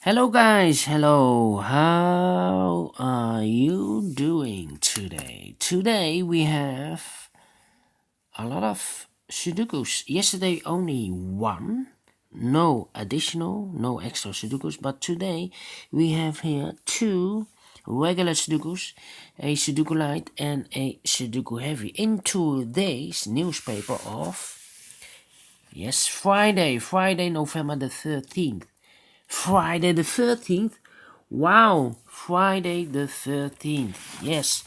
Hello guys, hello. How are you doing today? Today we have a lot of Sudokus. Yesterday only one. No additional, no extra Sudokus, but today we have here two regular Sudokus, a Sudoku Light and a Sudoku Heavy in today's newspaper of Friday, November the 13th. Friday the 13th? Wow, Friday the 13th. Yes.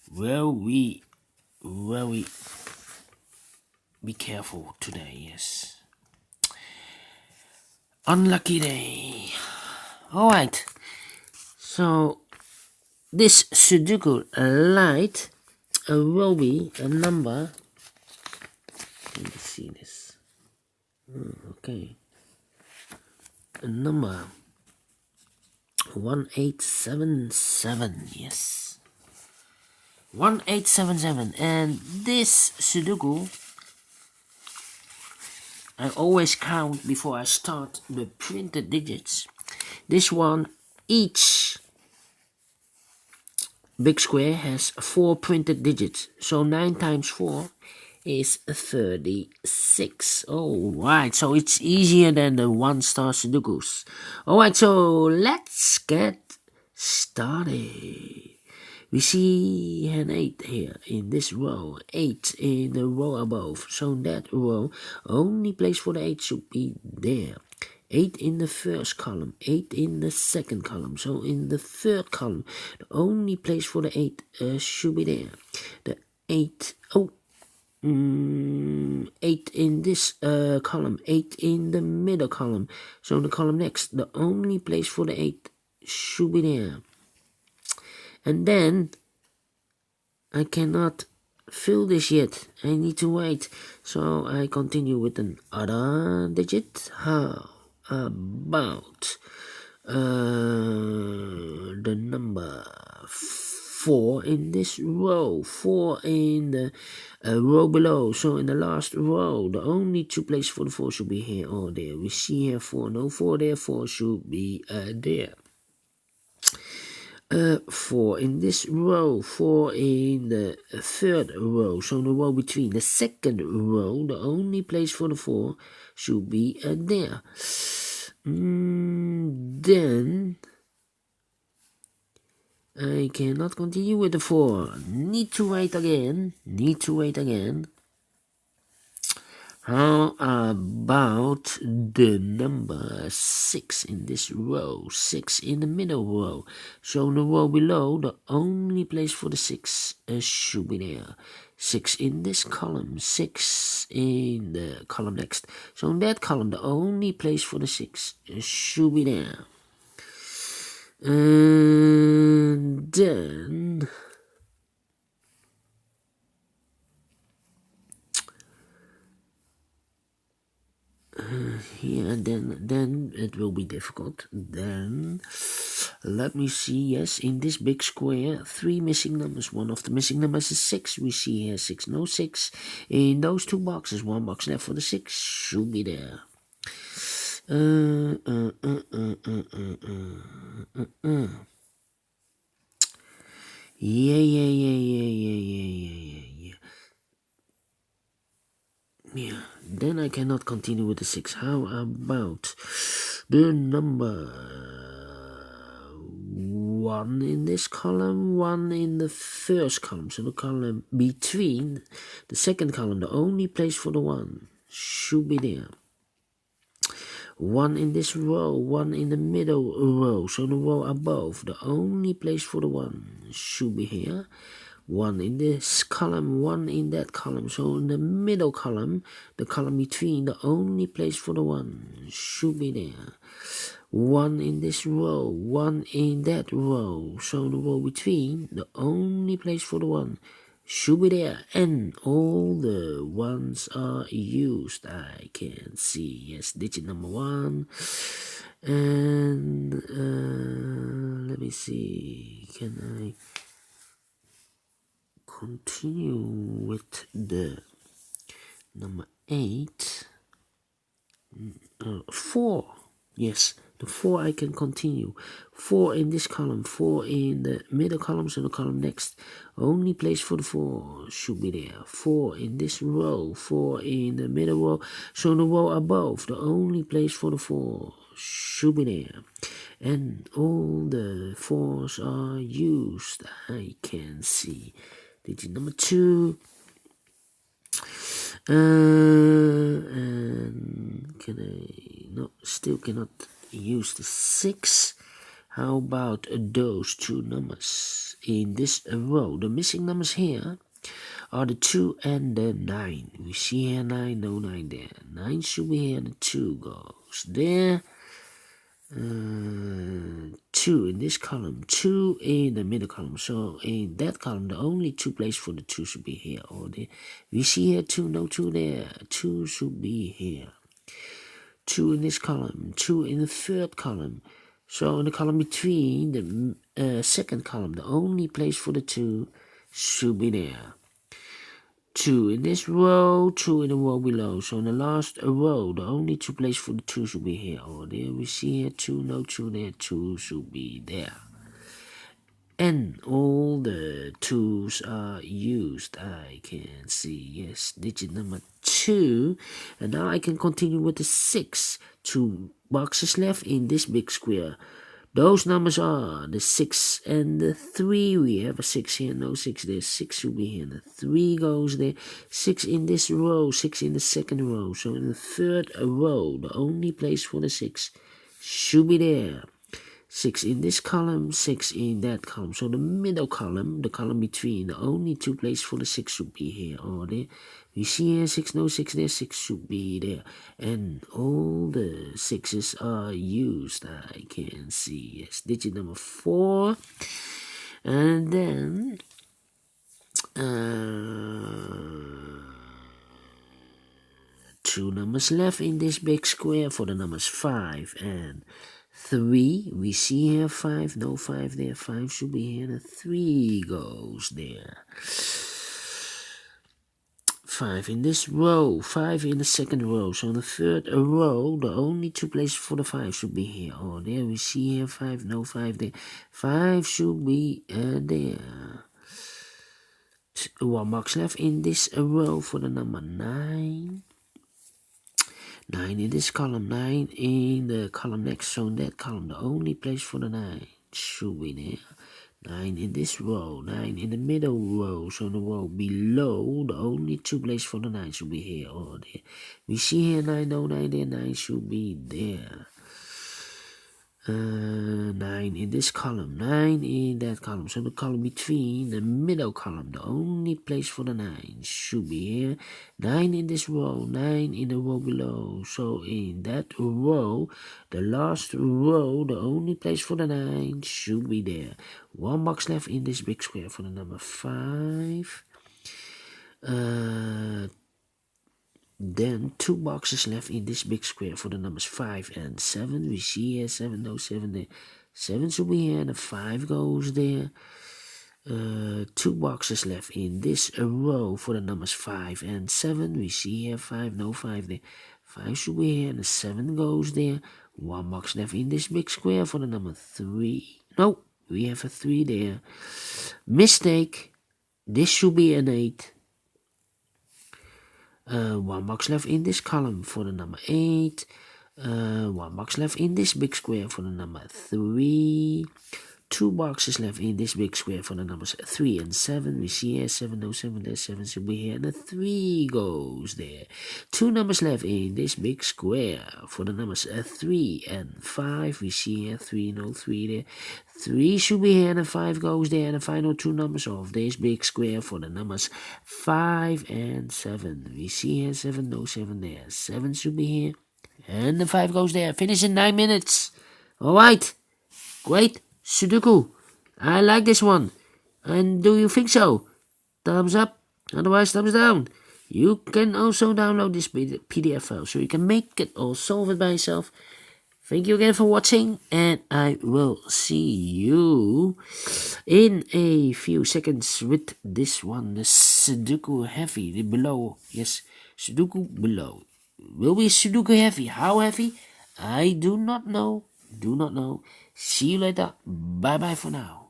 We be careful today, yes. Unlucky day. Alright. So this Sudoku Light will be a number. Let me see this. Okay. A number 1877, yes. 1877, and this Sudoku I always count before I start the printed digits. This one, each big square has 4 printed digits, so 9 times 4 is 36. Alright, so it's easier than the 1-star Sudokus. Alright, so let's get started. We see an 8 here in this row, 8 in the row above, so that row only place for the 8 should be there. 8 in the first column, 8 in the second column, so in the third column, the only place for the 8 should be there. The 8, 8 in this column, 8 in the middle column, so the column next, the only place for the 8 should be there. And then I cannot fill this yet. I need to wait. So I continue with another digit. How about the number 4 in this row? 4 in the row below. So in the last row, the only 2 places for the 4 should be here or there. We see here 4, no 4 there, 4 should be there. 4 in this row, 4 in the third row, so the row between the second row, the only place for the 4 should be there. Then I cannot continue with the 4. Need to wait again. How about the number 6 in this row? 6 in the middle row. So the row below, the only place for the 6 should be there. 6 in this column, 6 in the column next. So in that column, the only place for the 6 should be there. And then here, then it will be difficult. Then let me see. Yes, in this big square, 3 missing numbers. One of the missing numbers is 6. We see here 6, no 6 in those 2 boxes. 1 box left for the 6 should be there. Yeah, then I cannot continue with the 6. How about the number 1 in this column, 1 in the first column, so the column between the second column, the only place for the 1 should be there. 1 in this row, 1 in the middle row, so the row above, the only place for the 1 should be here. 1 in this column, 1 in that column, so in the middle column, the column between, the only place for the 1 should be there. 1 in this row, 1 in that row, so the row between, the only place for the 1 should be there, and all the 1s are used. I can see, yes, digit number 1, and let me see, can I continue with the number 8, 4. Yes, the 4 I can continue. 4 in this column, 4 in the middle column, so the column next. Only place for the 4 should be there. 4 in this row, 4 in the middle row, so the row above. The only place for the 4 should be there. And all the 4s are used, I can see. Digit number 2. And can I, no, still cannot use the 6. How about those 2 numbers in this row? The missing numbers here are the 2 and the 9. We see here 9, no 9 there. 9 should be here, the 2 goes there. 2 in this column, 2 in the middle column. So in that column, the only 2 places for the 2 should be here or there. We see here 2, no 2 there. 2 should be here. 2 in this column, 2 in the third column. So in the column between the second column, the only place for the 2 should be there. 2 in this row, 2 in the row below. So in the last row, the only 2 places for the 2 should be here or there. We see here 2, no 2 there, 2 should be there. And all the 2s are used, I can see. Yes, digit number 2. And now I can continue with the 6. 2 boxes left in this big square. Those numbers are the 6 and the 3. We have a 6 here, no 6 there. 6 should be here. The 3 goes there. 6 in this row, 6 in the second row. So in the third row, the only place for the 6 should be there. 6 in this column, 6 in that column. So the middle column, the column between, the only 2 places for the 6 should be here or there. We see here 6, no 6 there, 6 should be there. And all the 6s are used, I can see. Yes, digit number 4. And then 2 numbers left in this big square for the numbers 5 and 3. We see here 5, no 5 there. 5 should be here. The 3 goes there. 5 in this row, 5 in the second row. So in the third row, the only 2 places for the 5 should be here or there. We see here 5, no 5 there. 5 should be there. 1 box left in this row for the number 9. 9 in this column, 9 in the column next. So in that column, the only place for the 9 should be there. 9 in this row, 9 in the middle row. So in the row below, the only 2 places for the 9 should be here or there. We see here 9, no 9 there, 9 should be there. 9 in this column, 9 in that column. So the column between, the middle column, the only place for the 9 should be here. 9 in this row, 9 in the row below. So in that row, the last row, the only place for the 9 should be there. 1 box left in this big square for the number 5. Then 2 boxes left in this big square for the numbers 5 and 7. We see here 7, no 7 there. 7 should be here, the 5 goes there. 2 boxes left in this row for the numbers 5 and 7. We see here 5, no 5 there. 5 should be here, the 7 goes there. 1 box left in this big square for the number 3. No, we have a 3 there. Mistake. This should be an 8. 1 box left in this column for the number 8. 1 box left in this big square for the number 3. 2 boxes left in this big square for the numbers 3 and 7. We see here 7, no 7 there. 7 should be here. And the 3 goes there. 2 numbers left in this big square for the numbers 3 and 5. We see here 3, no 3 there. 3 should be here and the 5 goes there. And the final 2 numbers of this big square for the numbers 5 and 7. We see here 7, no 7 there. 7 should be here. And the 5 goes there. Finish in 9 minutes. Alright. Great. Sudoku. I like this one. And do you think so? Thumbs up. Otherwise, thumbs down. You can also download this PDF file so you can make it or solve it by yourself. Thank you again for watching, and I will see you in a few seconds with this one, the Sudoku Heavy, the below. Yes, Sudoku below. Will be Sudoku Heavy. How heavy? I do not know. Do not know. See you later. Bye bye for now.